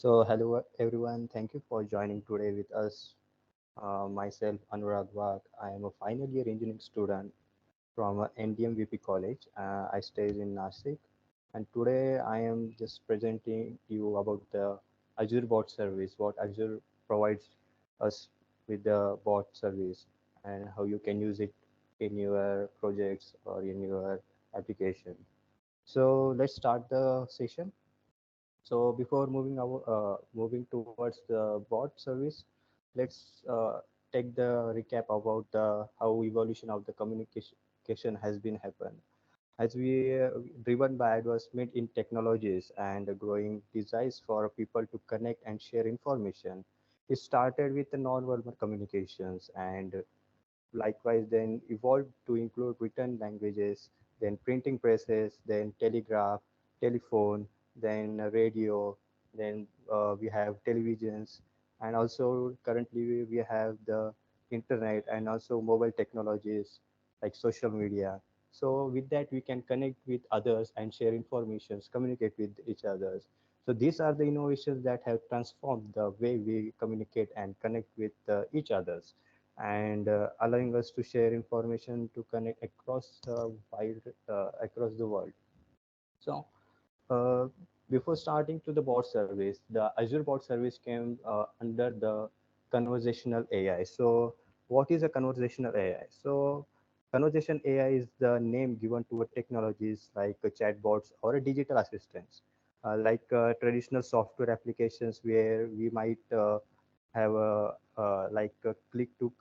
So, hello everyone. Thank you for joining today with us. Myself, Anurag Wagh. I am a final year engineering student from NDMVP College. I stay in Nashik, and today I am just presenting you about the Azure Bot Service, what Azure provides us with the bot service, and how you can use it in your projects or in your application. So, let's start the session. So before moving towards the bot service, let's take the recap about the how evolution of the communication has been happened. As we driven by advancement in technologies and growing desires for people to connect and share information, it started with the non-verbal communications and likewise then evolved to include written languages, then printing presses, then telegraph, telephone, then radio, then we have televisions, and also currently we have the internet and also mobile technologies like social media. So with that we can connect with others and share informations, communicate with each others. So these are the innovations that have transformed the way we communicate and connect with each others and allowing us to share information to connect across the world. So uh, before starting to the bot service, the Azure Bot Service came under the conversational AI. So what is a conversational AI? So conversation AI is the name given to a technologies like chatbots or a digital assistants, like traditional software applications where we might have like a click to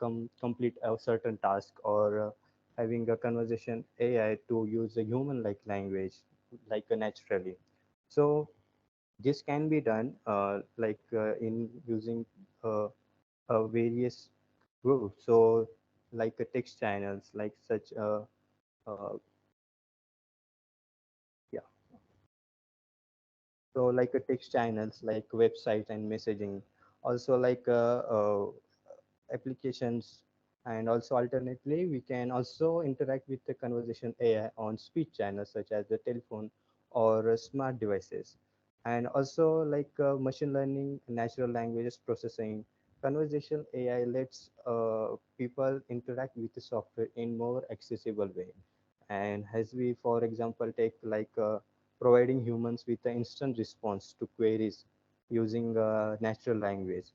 complete a certain task or having a conversation AI to use a human like language like naturally. So this can be done in using uh, various groups. So like text channels, like such uh, yeah. So like text channels, like websites and messaging. Also like applications, and also alternately we can also interact with the conversation AI on speech channels such as the telephone or smart devices, and also like machine learning, natural languages processing. Conversation AI lets people interact with the software in more accessible way, and as we for example take like providing humans with an instant response to queries using natural language.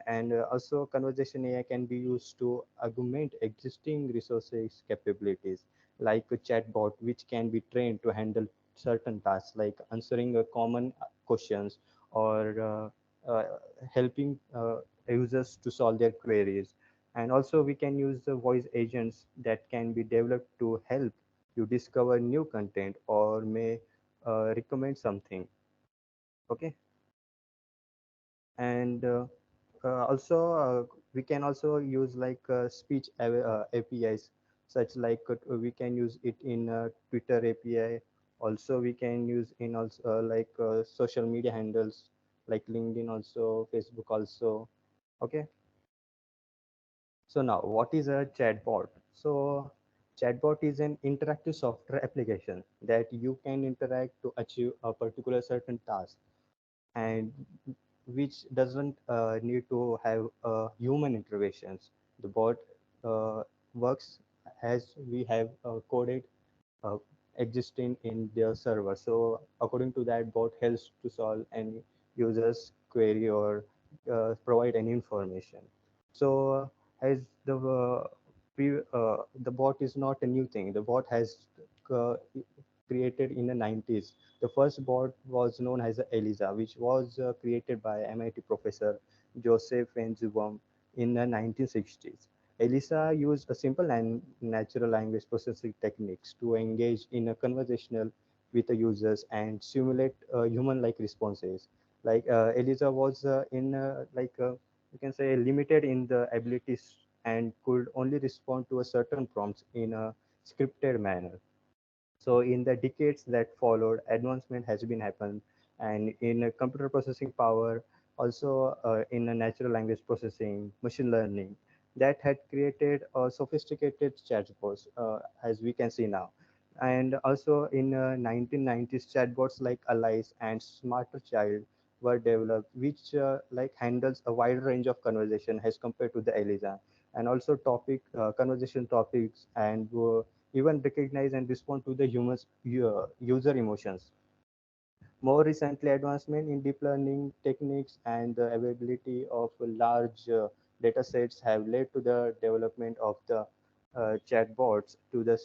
And also conversation AI can be used to augment existing resources capabilities like a chatbot which can be trained to handle certain tasks like answering common questions or helping users to solve their queries. And also we can use the voice agents that can be developed to help you discover new content or may recommend something. Okay. And also we can also use like speech APIs, such like we can use it in Twitter API. Also we can use in also social media handles like LinkedIn, also Facebook also. Okay. So now what is a chatbot? So chatbot is an interactive software application that you can interact to achieve a particular certain task, and which doesn't need to have human interventions. The bot uh, works as we have coded uh, existing in their server. So according to that, bot helps to solve any user's query or provide any information. So as the bot is not a new thing. The bot has uh, created in the 90s. The first bot was known as ELISA, which was created by MIT professor JosephEnzubom in the 1960s. ELISA used a simple and natural language processing techniques to engage in a conversational with the users and simulate human-like responses. Like ELISA was you can say limited in the abilities and could only respond to a certain prompts in a scripted manner. So in the decades that followed, advancement has been happened, and in computer processing power, also in natural language processing, machine learning, that had created a sophisticated chatbots, as we can see now. And also in 1990s, chatbots like Alice and Smarter Child were developed, which like handles a wide range of conversation as compared to the ELISA, and also conversation topics, and even recognize and respond to the user emotions. More recently, advancement in deep learning techniques and the availability of large data sets have led to the development of the chatbots to the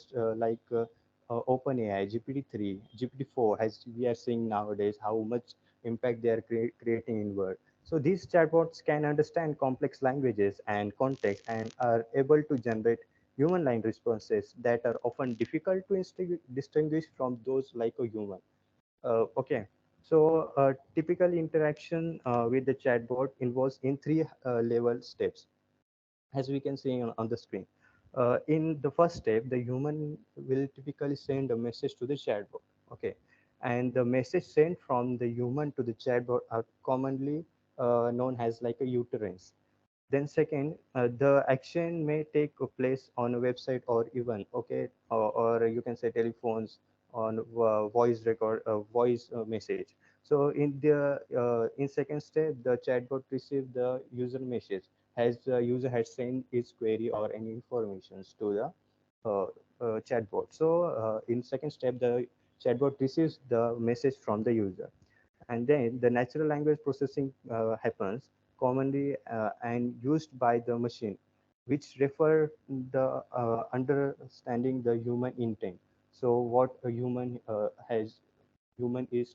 OpenAI, GPT-3, GPT-4, as we are seeing nowadays, how much impact they are creating in world. So these chatbots can understand complex languages and context and are able to generate human-like responses that are often difficult to distinguish from those like a human. Okay, so typical interaction with the chatbot involves in three level steps, as we can see on the screen. In the first step, the human will typically send a message to the chatbot. Okay, and the message sent from the human to the chatbot are commonly known as like a utterance. Then second, the action may take a place on a website or even okay, or you can say telephones on voice message. So in second step, the chatbot receive the user message as the user has sent his query or any informations to the chatbot. So in second step, the chatbot receives the message from the user, and then the natural language processing happens commonly and used by the machine, which refer the understanding the human intent. So what a human is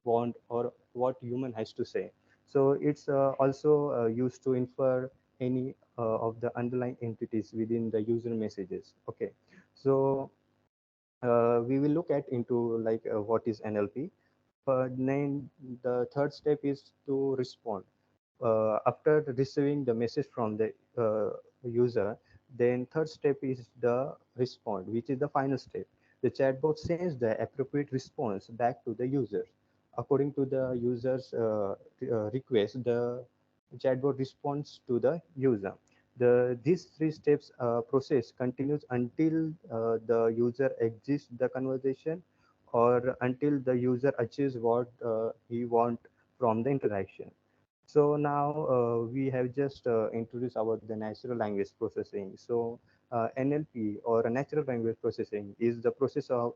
want or what human has to say. So it's also used to infer any of the underlying entities within the user messages. Okay, so we will look at into like what is NLP. Then the third step is to respond. After receiving the message from the user, then third step is the respond, which is the final step. The chatbot sends the appropriate response back to the user. According to the user's request, the chatbot responds to the user. These three steps process continues until the user exits the conversation or until the user achieves what he want from the interaction. So now we have just introduced about the natural language processing. So NLP or a natural language processing is the process of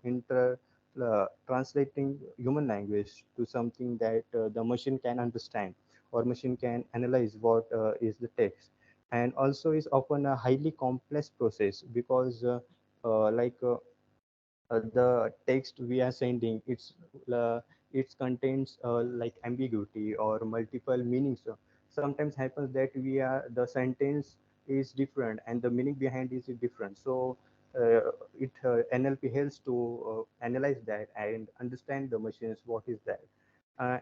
translating human language to something that the machine can understand or machine can analyze what is the text, and also is often a highly complex process because the text we are sending uh, it contains like ambiguity or multiple meanings. So sometimes happens that the sentence is different and the meaning behind is different. So it NLP helps to analyze that and understand the machines what is that.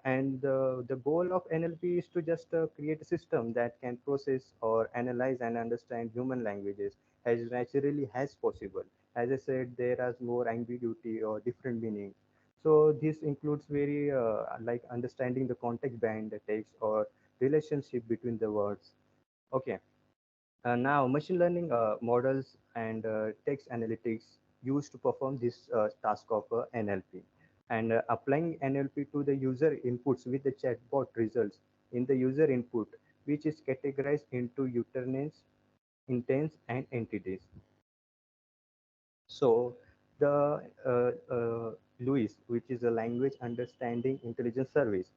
And the goal of NLP is to just create a system that can process or analyze and understand human languages as naturally as possible. As I said, there is more ambiguity or different meanings. So this includes very like understanding the context behind the text or relationship between the words. Okay. Now, machine learning models and text analytics used to perform this task of NLP. And applying NLP to the user inputs with the chatbot results in the user input, which is categorized into utternames, intents, and entities. So the LUIS, which is a language understanding intelligence service,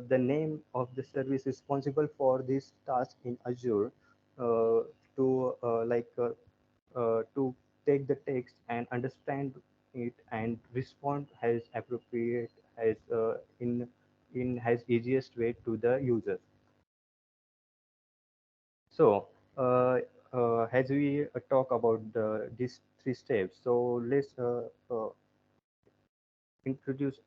the name of the service responsible for this task in Azure uh, to to take the text and understand it and respond as appropriate as in as easiest way to the users. So, as we talk about these three steps, so let's introduce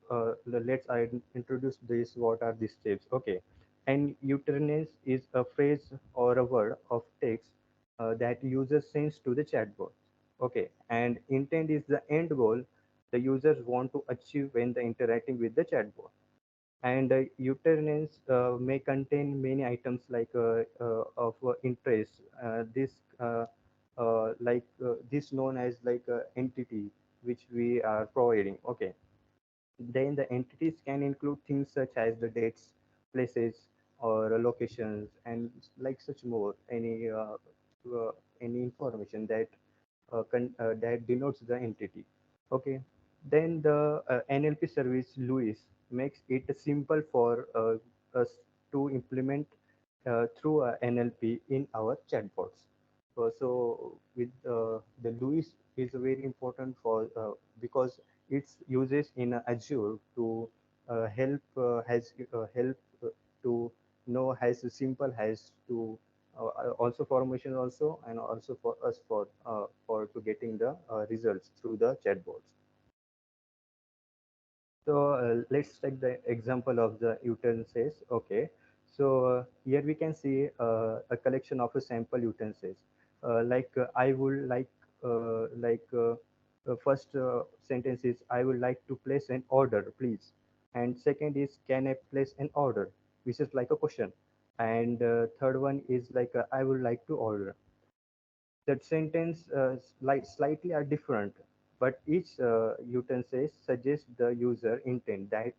this. What are these steps? Okay, and utterance is a phrase or a word of text that user sends to the chatbot. Okay, and intent is the end goal the users want to achieve when they interacting with the chatbot. And utterance may contain many items like of interest. This known as like entity which we are providing. Okay, then the entities can include things such as the dates, places or locations and like such more uh, any information that that denotes the entity. Okay, then the NLP service Louis makes it simple for us to implement through NLP in our chatbots. So with the Louis is very important for because its uses in Azure to help to know as simple as to also formation also and also for us for to getting the results through the chatbots. So let's take the example of the utensils. Okay, so here we can see a collection of a sample utensils. I would first sentence is I would like to place an order, please. And second is can I place an order, which is like a question. And third one is like I would like to order. That sentence slightly are different, but each utensil suggests the user intent that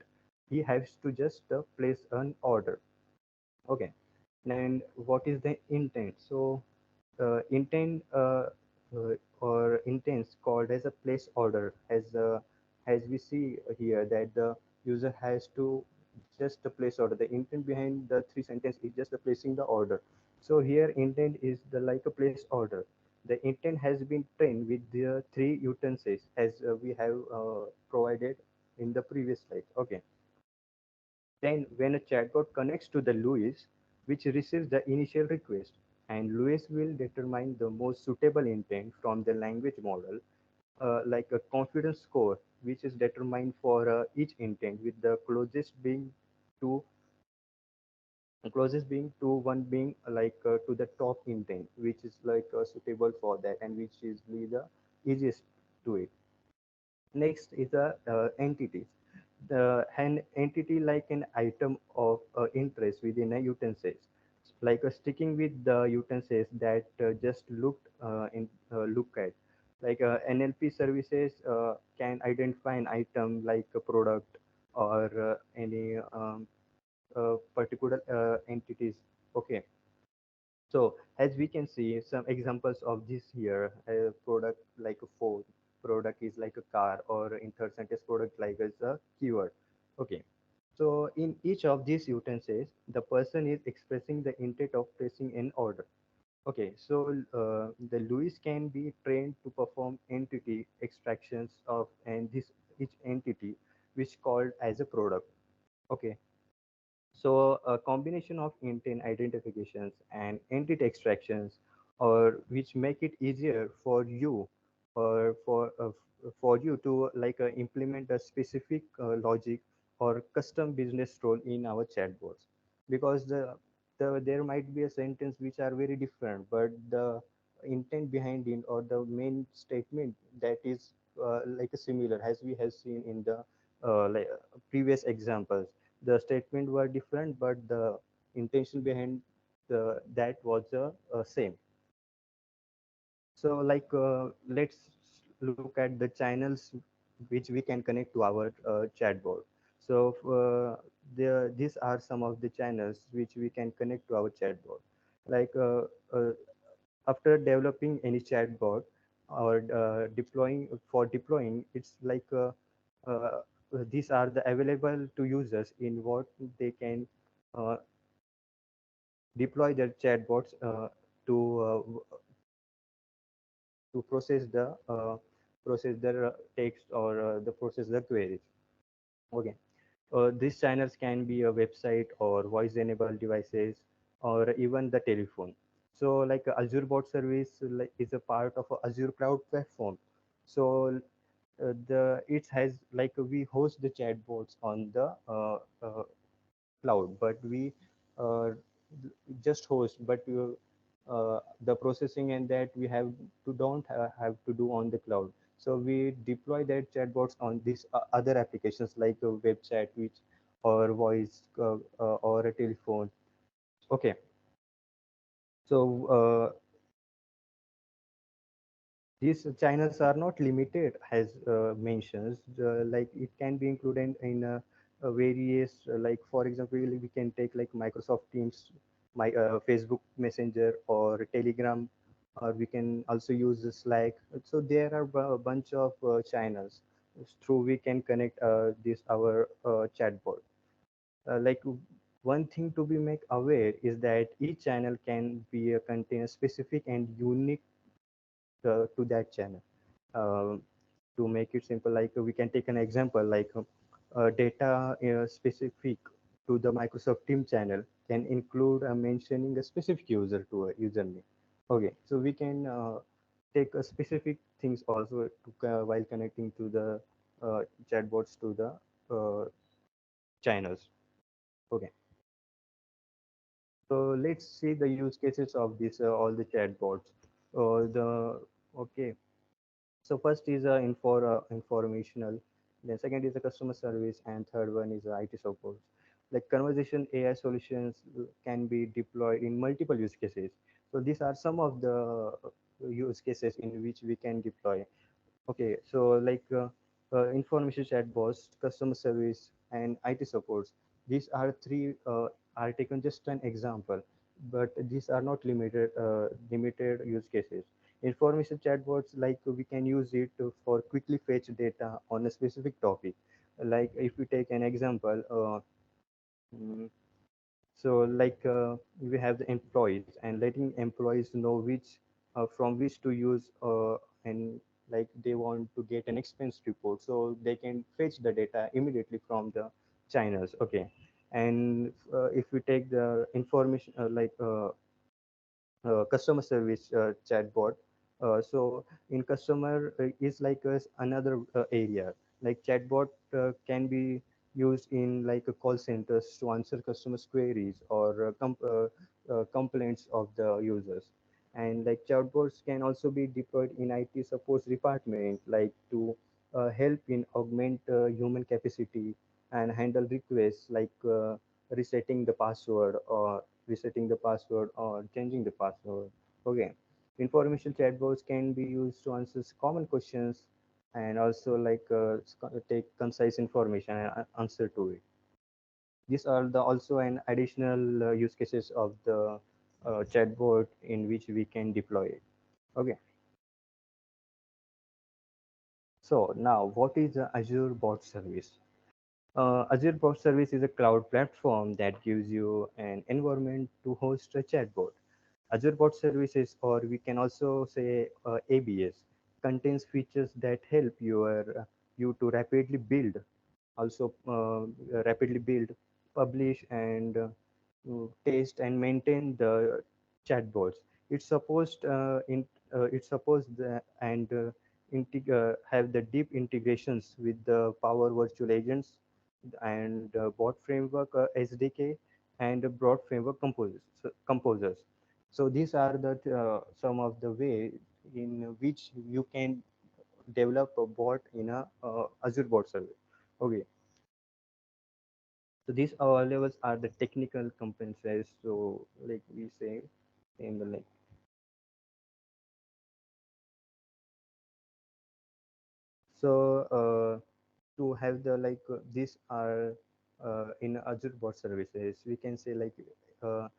he has to just place an order. Okay, and what is the intent? So intent or intents called as a place order as we see here that the user has to just the place order. The intent behind the three sentence is just the placing the order. So here intent is the like a place order. The intent has been trained with the three utensils as we have provided in the previous slide. Okay, then, when a chatbot connects to the LUIS, which receives the initial request, and LUIS will determine the most suitable intent from the language model, like a confidence score, which is determined for each intent, with the to closest being to one being to the top intent, which is suitable for that and which is the easiest to it. Next is the entities. An entity like an item of interest within a utensils, like sticking with the utensils that just look at. Like NLP services can identify an item like a product or any particular entities. Okay, so as we can see some examples of this here, a product like a phone, product is like a car, or in third sentence product like as a keyword. Okay. So in each of these utensils, the person is expressing the intent of placing an order. Okay, so the LUIS can be trained to perform entity extractions of and this each entity which called as a product. Okay, so a combination of intent identifications and entity extractions, or which make it easier for you, or for you to implement a specific logic or custom business role in our chatbots, because there might be a sentence which are very different, but the intent behind it or the main statement that is similar as we have seen in the previous examples. The statement were different, but the intention behind that was same. So let's look at the channels which we can connect to our chatbot. So these are some of the channels which we can connect to our chatbot. Like after developing any chatbot or deploying, it's uh, these are the available to users in what they can uh, deploy their chatbots to process their text or the process the queries. Okay, these channels can be a website or voice enabled devices or even the telephone. So Azure Bot Service is a part of a Azure cloud platform. So the it has we host the chatbots on the cloud, but we uh, just host, but the processing and that we have to don't have to do on the cloud. So we deploy that chatbots on these other applications like a web chat, which or voice or a telephone. Okay, so these channels are not limited as mentions, like it can be included in various like for example we can take like Microsoft Teams, my Facebook Messenger or Telegram, or we can also use the Slack. So there are a bunch of channels through we can connect this our chatbot. Like one thing to be make aware is that each channel can be a contain specific and unique to that channel. Uh, to make it simple, like we can take an example like data specific to the Microsoft Team channel can include mentioning a specific user to a username. Okay, so we can take a specific things also to, while connecting to the chatbots to the channels. Okay, so let's see the use cases of this all the chatbots. The okay, so first is informational, then second is the customer service, and third one is IT support. Like conversation AI solutions can be deployed in multiple use cases. So these are some of the use cases in which we can deploy. Okay, so like information chatbots, customer service, and IT supports. These are three are taken just an example, but these are not limited use cases. Information chatbots, like we can use it for quickly fetch data on a specific topic. Like if we take an example, mm, so like we have the employees and letting employees know which from which to use and like they want to get an expense report, so they can fetch the data immediately from the channels. Okay, and if we take the information customer service chatbot. So in customer is like another area. Like chatbot can be used in like a call centers to answer customers queries or complaints of the users. And like chatbots can also be deployed in IT support department, like to help in augment human capacity and handle requests like resetting the password or changing the password. Okay. Information chatbots can be used to answer common questions and also like take concise information and answer to it. These are the also an additional use cases of the chatbot in which we can deploy it. Okay. So now what is the Azure Bot Service? Azure Bot Service is a cloud platform that gives you an environment to host a chatbot. Azure Bot Services, or we can also say ABS, contains features that help you to rapidly build, publish, and test and maintain the chatbots. It's supposed it's supposed and have the deep integrations with the Power Virtual Agents and Bot Framework SDK and Broad Framework composers. So these are the some of the way in which you can develop a bot in a Azure Bot Service. Okay, so these levels are the technical competencies. So like we say in the like, so to have the like these are in Azure Bot Services, we can say like uh,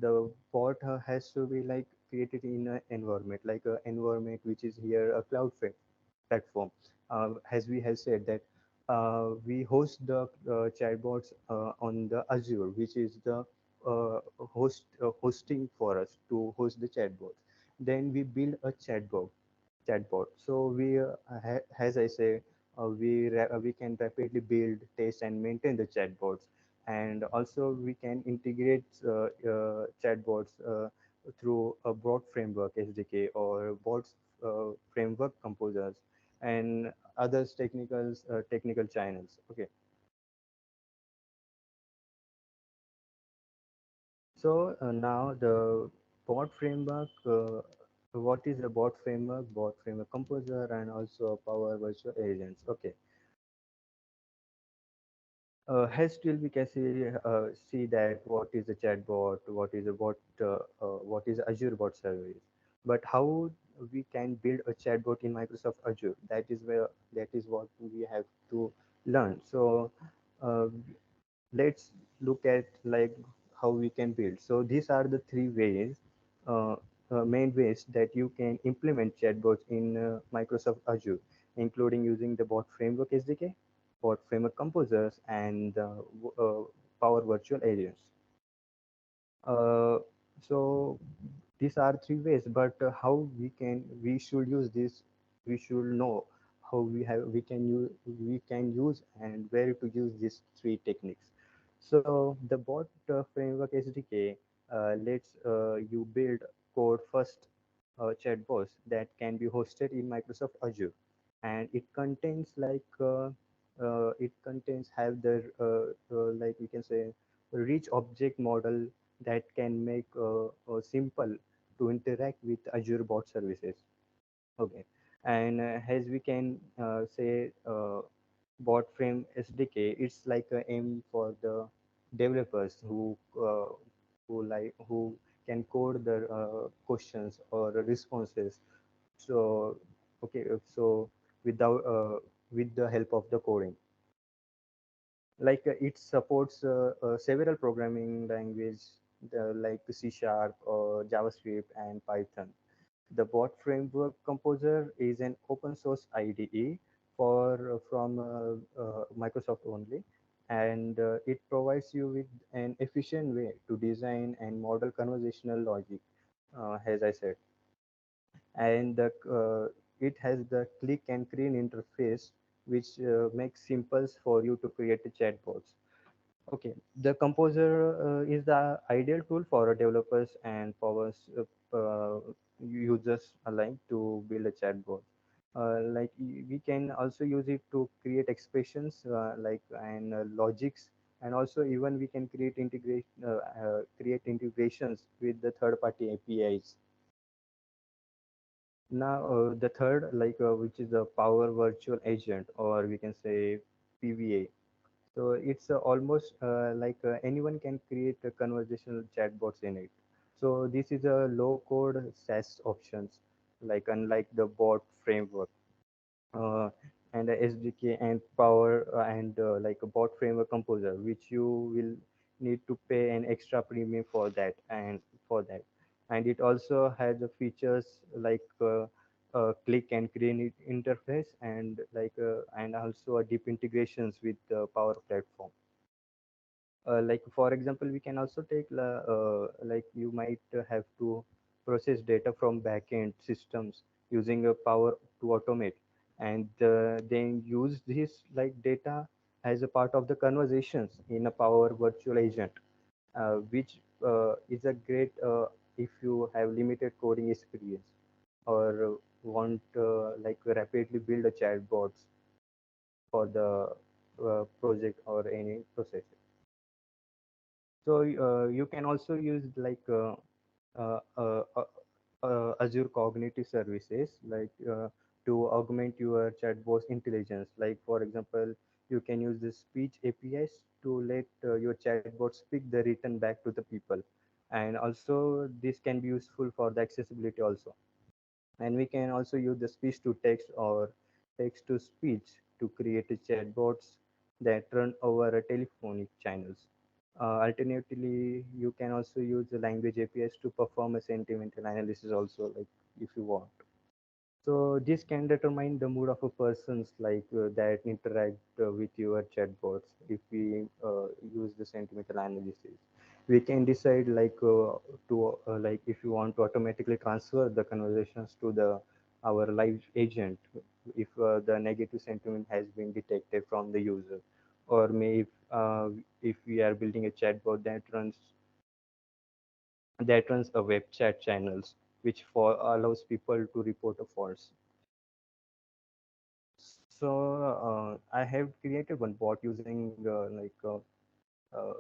the bot has to be like created in an environment like an environment which is here a platform. As we have said that we host the chatbots on the Azure, which is the hosting for us to host the chatbots. Then we build a chatbot. So as I say, we can rapidly build, test, and maintain the chatbots, and also we can integrate chatbots through a broad framework SDK or bots framework composers and others technical channels. Okay, so now the bot framework. What is a bot framework? Bot framework composer and also Power Virtual Agents. Okay, has still we can see that what is a chatbot, what is a bot, what is Azure Bot Service, but how we can build a chatbot in Microsoft Azure. That is what we have to learn. So uh, let's look at like how we can build. So these are the three ways, uh, main ways that you can implement chatbots in Microsoft Azure, including using the Bot Framework SDK, Bot Framework Composers, and Power Virtual Agents. Uh, so these are three ways, but how we should use this, we should know how we can use and where to use these three techniques. So the bot framework SDK lets you build code first chatbots that can be hosted in Microsoft Azure, and it contains have the like we can say rich object model that can make simple to interact with Azure Bot Services. Okay, and as we can say, Bot Frame SDK, it's like a aim for the developers who can code the questions or responses. So okay, so without with the help of the coding, it supports several programming language like C Sharp or JavaScript and Python. The Bot Framework Composer is an open source IDE for from Microsoft only, and it provides you with an efficient way to design and model conversational logic, as I said, and it has the click and clean interface, which makes simple for you to create a chatbots. Okay, the composer is the ideal tool for developers and powers users alike to build a chatbot. We can also use it to create expressions and logics, and also even we can create integrations with the third-party APIs. Now, the third, which is the Power Virtual Agent, or we can say PVA. So it's almost anyone can create a conversational chatbots in it. So this is a low-code SaaS options, like unlike the bot framework uh, and a SDK and Power like a bot framework composer, which you will need to pay an extra premium for that. And it also has the features like click and create interface and also a deep integrations with the Power Platform. Like for example, we can also take like you might have to process data from backend systems using a power to automate, and then use this like data as a part of the conversations in a power virtual agent, which is a great if you have limited coding experience or want rapidly build a chatbots for the project or any process. So you can also use uh, uh, uh, Azure Cognitive Services to augment your chatbot's intelligence. Like for example, you can use the speech APIs to let your chatbot speak the written back to the people, and also this can be useful for the accessibility also. And we can also use the speech to text or text to speech to create a chatbots that run over a telephonic channels. Alternatively, you can also use the language APIs to perform a sentimental analysis also, like if you want. So this can determine the mood of a person's that interact with your chatbots. If we use the sentimental analysis, we can decide if you want to automatically transfer the conversations to the our live agent if the negative sentiment has been detected from the user, or if we are building a chatbot that runs a web chat channels which allows people to report a false. So I have created one bot using uh,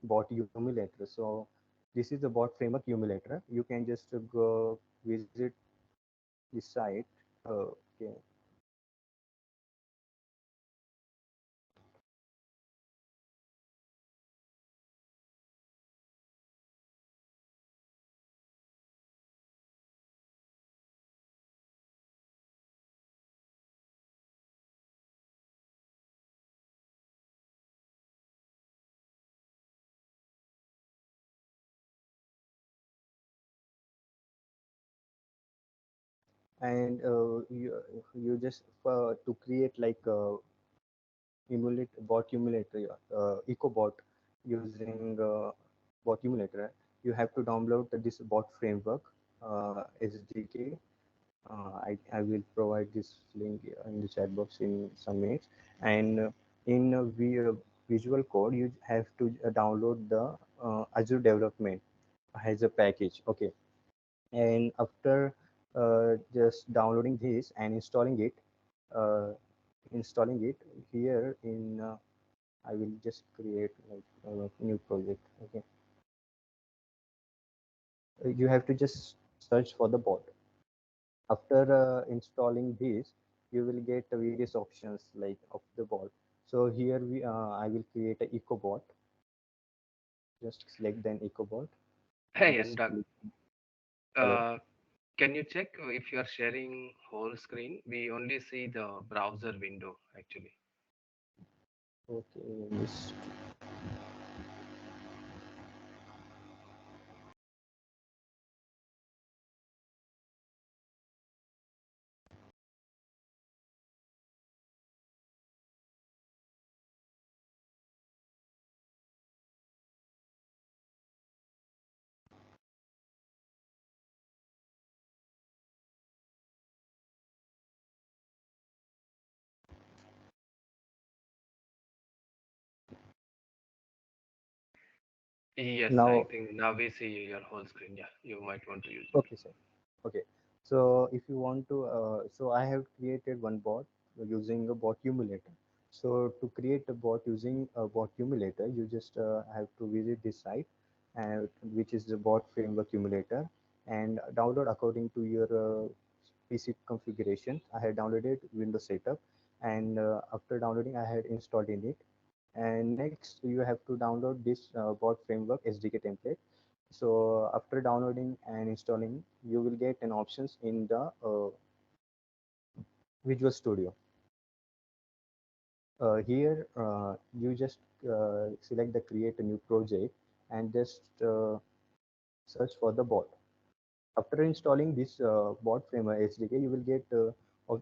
bot emulator. So this is the bot framework emulator. You can just go visit the site. Okay. and you just to create like emulate bot emulator, EcoBot using bot emulator. You have to download this bot framework, SDK. I will provide this link in the chat box in some minutes. And in Visual Code, you have to download the Azure Development as a package. Okay, and after just downloading this and uh, installing it here in I will just create like a new project. Okay, you have to just search for the bot. After installing this, you will get various options like of the bot. So here I will create a EcoBot. Just select then EcoBot Hey, and just Anurag, click. Hello. uh, can you check if you are sharing whole screen? We only see the browser window actually. Okay, just Yes, I now. think now we see your whole screen. Yeah, you might want to use it. Okay, sir. Okay. So if you want to, so I have created one bot using a bot emulator. So to create a bot using a bot emulator, you just have to visit this site, which is the bot framework emulator, and download according to your PC configuration. I had downloaded Windows setup, and after downloading, I had installed in it. And next, you have to download this bot framework SDK template. So after downloading and installing, you will get an options in the Visual Studio. Here, you just select the create a new project and just search for the bot. After installing this bot framework SDK, you will get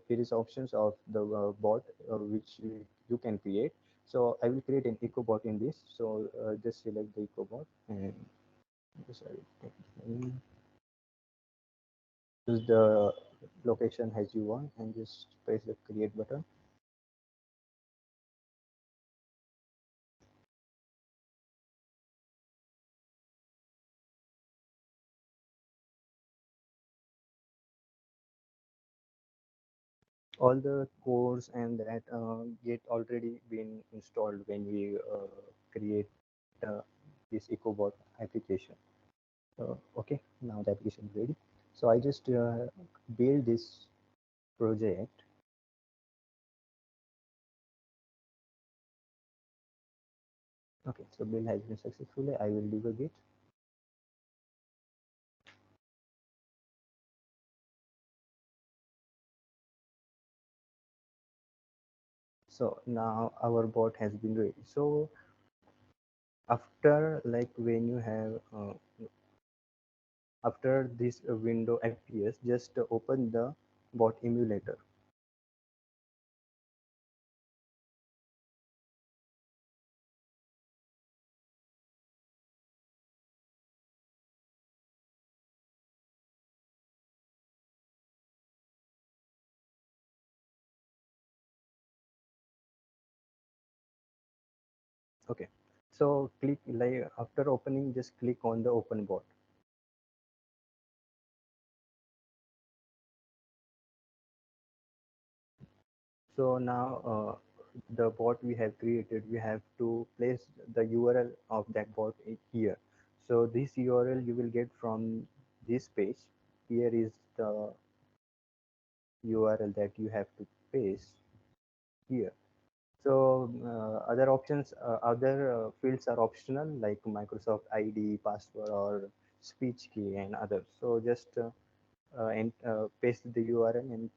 various options of the bot which you can create. So I will create an EcoBot in this. So just select the EcoBot and just choose the location as you want and just press the create button. All the codes and that get already been installed when we create this EcoBot application. Okay, now the application is ready. So I just build this project. Okay, so build has been successfully. I will debug it. So now our bot has been ready. So after like when you have after this window appears, just open the bot emulator. Okay, so click like after opening, just click on the open bot. So now the bot we have created, we have to place the URL of that bot here. So this URL you will get from this page. Here is the URL that you have to paste here. So other fields are optional like Microsoft ID, password, or speech key, and others. So just and paste the URL and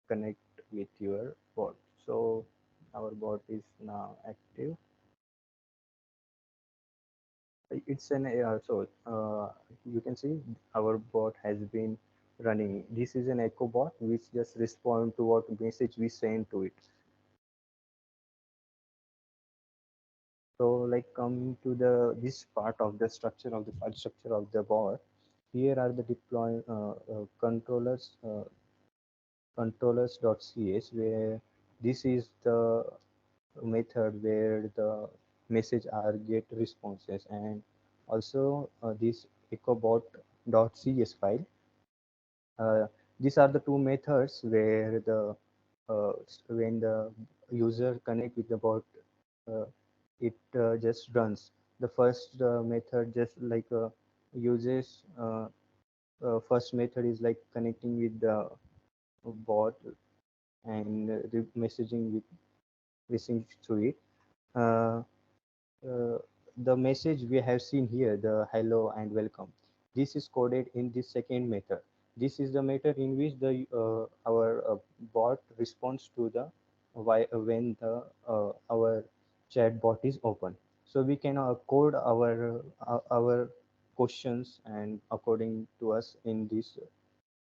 connect with your bot. So our bot is now active. It's an so you can see our bot has been running. This is an echo bot which just respond to what message we send to it. So like coming to the this part of the structure of the file structure of the bot, here are the deploy controllers.cs, where this is the method where the message are get responses, and also this ecobot.cs file. Uh, these are the two methods where the when the user connect with the bot, uh, it just runs. The first method just like uses first method is like connecting with the bot and messaging with messaging through it. Uh, uh, the message we have seen here, the hello and welcome, this is coded in this second method. This is the method in which the our bot responds to the when the our chat bot is open. So we can code our questions and according to us in this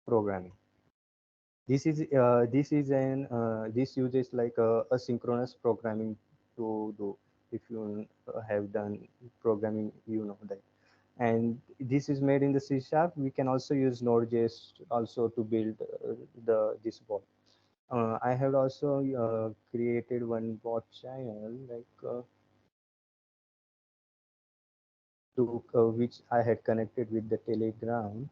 programming. This uses like asynchronous programming to do. If you have done programming, you know that. And this is made in the C sharp. We can also use Node.js also to build the this bot. I have also created one bot channel like to which I had connected with the Telegram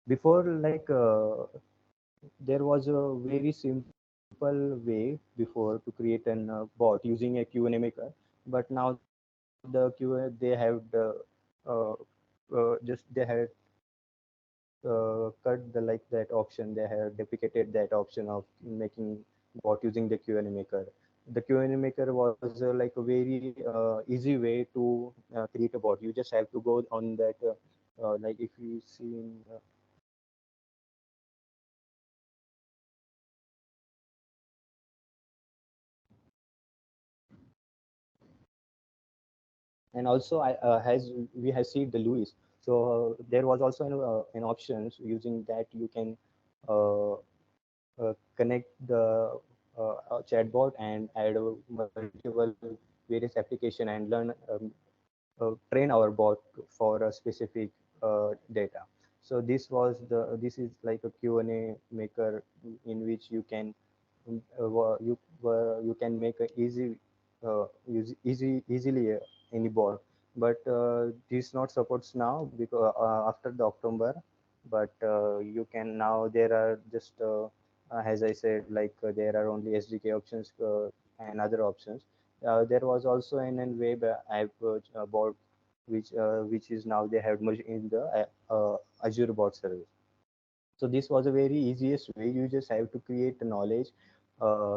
before. Like there was a very simple way before to create an bot using a Q&A maker, but now the Q they have uh, just they had cut the like that option. They have deprecated that option of making bot using the Q&A maker. The Q&A maker was like a very easy way to create a bot. You just have to go on that like if you see in and also I has we have seen the Louis. So there was also an options using that you can uh, connect the chatbot and add multiple various application and learn train our bot for a specific data. So this is like a Q&A maker in which you can you can make a easily any bot, but this not supports now because after the October. But you can now there are just as I said, like there are only SDK options and other options. There was also an web app bot which is now they have merged in the Azure Bot Service. So this was a very easiest way. You just have to create a knowledge,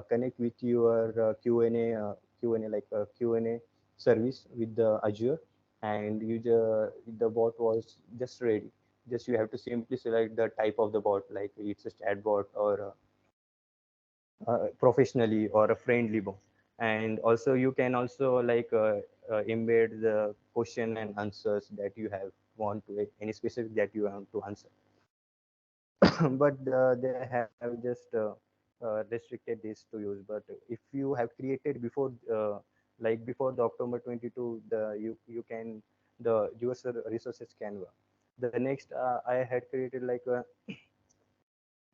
connect with your Q&A like a Q&A service with the Azure, and the bot was just ready. Just you have to simply select the type of the bot, like it's a chat bot or professionally or a friendly bot. And also you can also like embed the question and answers that you have want to any specific that you want to answer. But they have just restricted this to use. But if you have created before like before the October 22, the you can the user resources Canva. The next I had created like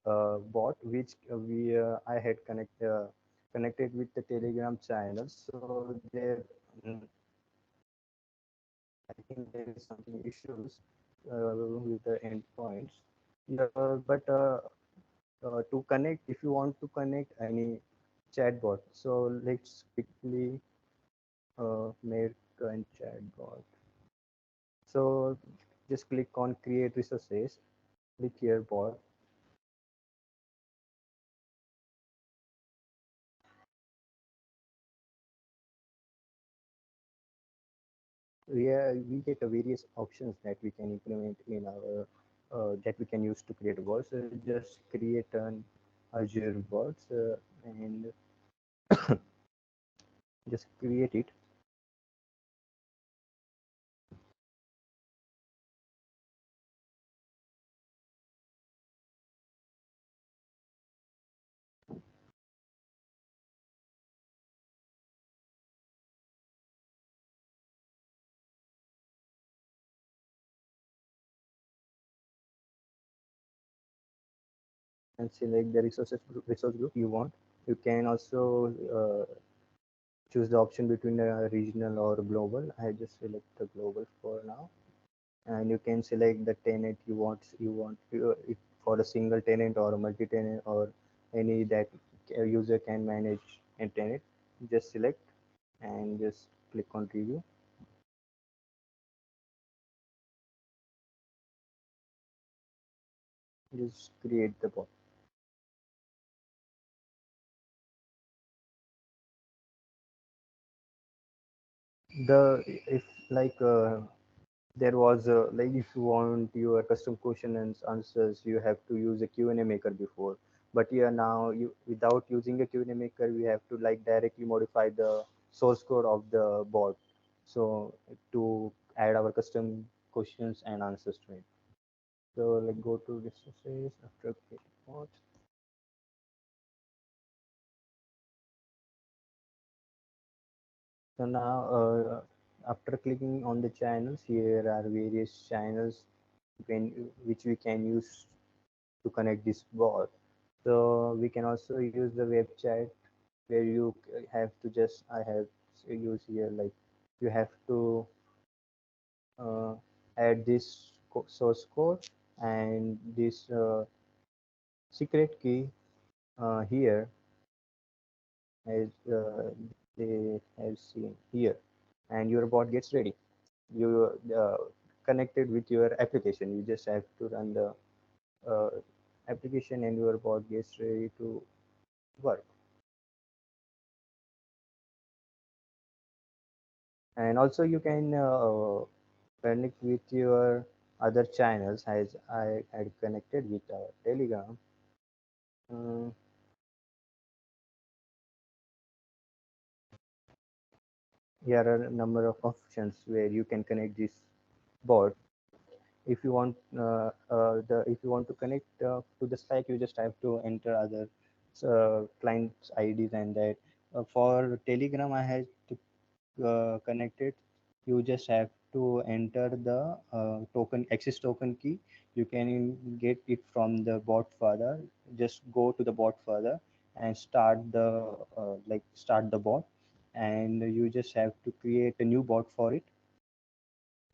a bot which we I had connected with the Telegram channel. So there, I think there is something issues with the endpoints. Yeah, but to connect, if you want to connect any chatbot, so let's quickly make a chatbot. So just click on create resources, click here bot. We get a various options that we can implement in our that we can use to create a bot. So just create an Azure bots and just create it. and select the resource group you want. You can also choose the option between regional or global. I just select the global for now, and you can select the tenant you want. It for a single tenant or a multi-tenant or any that a user can manage a tenant. Just select and just click on review. Just create the bot. The if like there was like if you want your custom question and answers, you have to use a Q&A maker before. But here now, you without using a Q&A maker, we have to like directly modify the source code of the bot, so to add our custom questions and answers to it. So like go to resources after create bot. So now after clicking on the channels, here are various channels when, which we can use to connect this bot. So we can also use the web chat where you have to just I have use here like you have to uh, add this source code and this secret key here as they have seen here, and your bot gets ready. You connected with your application. You just have to run the uh, application, and your bot gets ready to work. And also you can connect with your other channels as I had connected with our Telegram. Uh, here are a number of options where you can connect this bot. If you want if you want to connect to the Slack, you just have to enter other clients IDs and that. For Telegram, I had to connected, you just have to enter the token access token key. You can get it from the bot further. Just go to the bot further and start the start the bot, and you just have to create a new bot for it.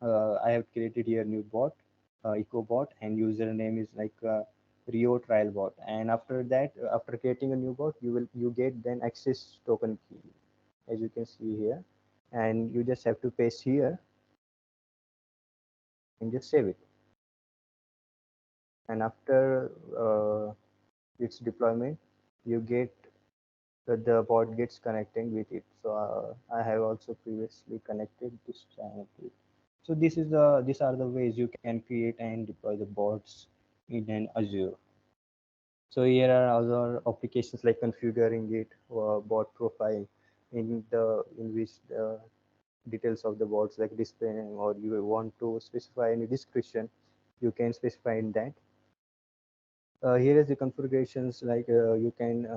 I have created here new bot, eco bot, and username is like Rio trial bot. And after that, after creating a new bot, you get then access token key, as you can see here, and you just have to paste here and just save it. And after its deployment, you get the bot gets connecting with it. So I have also previously connected this channel to it. So these are the ways you can create and deploy the bots in an Azure. So here are other applications like configuring it, bot profile, in which the details of the bots like display name, or you want to specify any description, you can specify in that. Here is the configurations like you can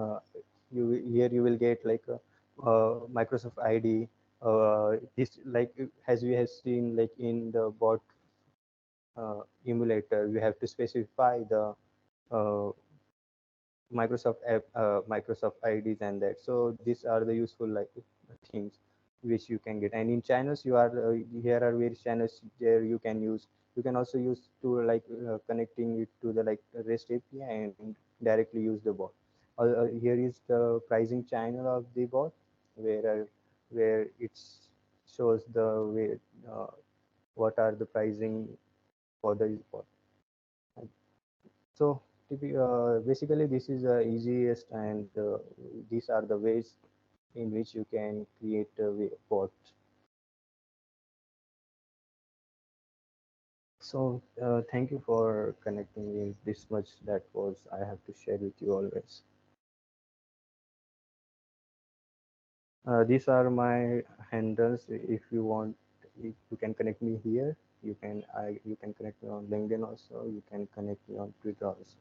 you here you will get like a Microsoft ID. This like as we have seen like in the bot emulator, we have to specify the uh, Microsoft IDs and that. So these are the useful like things which you can get. And in channels, you are here are various channels there you can use. You can also use to like connecting it to the like REST API and directly use the bot. Here is the pricing channel of the bot, where it shows the way what are the pricing for the bot. So basically, this is the easiest, and these are the ways in which you can create a bot. So thank you for connecting me this much. That was I have to share with you always. These are my handles. If you want, you can connect me here. You can connect me on LinkedIn also. You can connect me on Twitter also.